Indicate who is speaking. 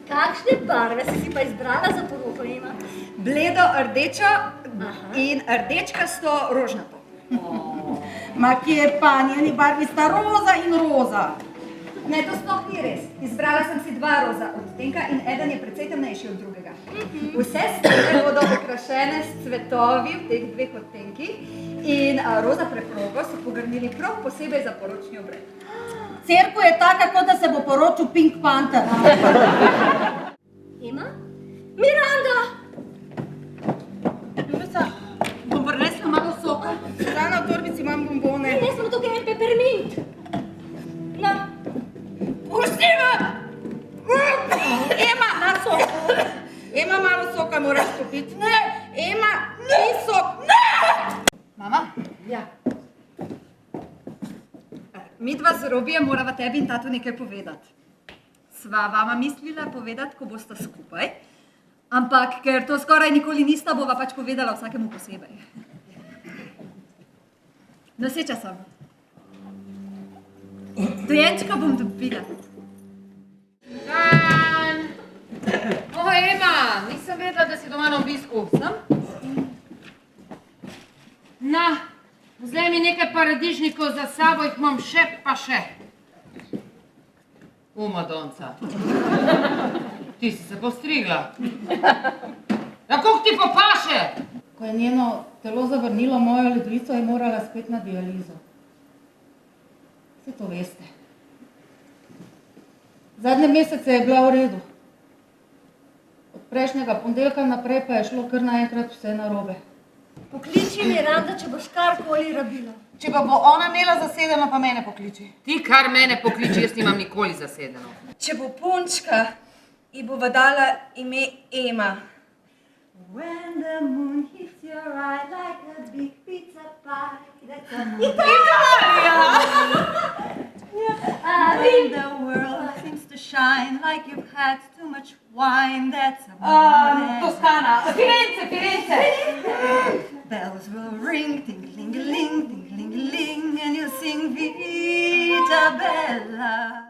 Speaker 1: Kakšne barve si pa izbrala za poroko, Ema?
Speaker 2: Bledo rdečo in rdečkasto rožnato.
Speaker 3: Ma kje pa, njeni barvi sta roza in roza.
Speaker 2: Ne, to sploh ni res. Izbrala sem si 2 roza odtenka in eden je precej temnejši od drugega. Vse stene bodo okrašene s cvetovi v teh 2 odtenkih in roza preprogo so pogrnili prav posebej za poročni obred.
Speaker 3: Cerkev je taka, kot da se bo poročil Pink Panther.
Speaker 1: Ema? Miranda!
Speaker 3: Ljubica, bom prinesla malo soka. Zdaj v torbici imam bombone.
Speaker 1: Ne, smo tukaj en pepermint. Na.
Speaker 3: Pusti me! Ema, na sok. Ema, malo soka moraš kupiti. Ne! Ema, ni sok. Ne!
Speaker 2: Mama?
Speaker 1: Ja.
Speaker 2: Midva z Robijem morava tebi in tatu nekaj povedati. Sva vama mislila povedati, ko bosta skupaj, ampak ker to skoraj nikoli nista, bova pač povedala vsakemu posebej. Noseča sem. Dojenčka bom dobila.
Speaker 4: Dan! Ema, nisem vedela, da si doma na obisku. Sem? Na, vzemi mi nekaj paradižnikov za sabo, jih imam še pa še. Madonca. Ti si se postrigla. Ja, koliko ti popaše?
Speaker 3: Ko je njeno telo zavrnilo mojo ledvico, je morala spet na dializo. Vse to veste. Zadnje mesece je bila v redu. Od prejšnjega ponedeljka naprej pa je šlo kar naenkrat vse narobe.
Speaker 1: Pokliči Miranda, če boš karkoli rabila.
Speaker 3: Če pa bo ona imela zasedeno, pa mene pokliči.
Speaker 4: Ti kar mene pokliči, jaz nimam nikoli zasedeno.
Speaker 5: Če bo punčka, ji bova dala ime Ema.
Speaker 2: When the moon hits your eye like a big pizza pie, that's a When the world seems to shine like you've had too much wine, that's a
Speaker 3: Toskana, Firenze!
Speaker 2: Bells will ring, ting-a-ling-a-ling, ting-a-ling-a-ling, and you'll sing Vita Bella.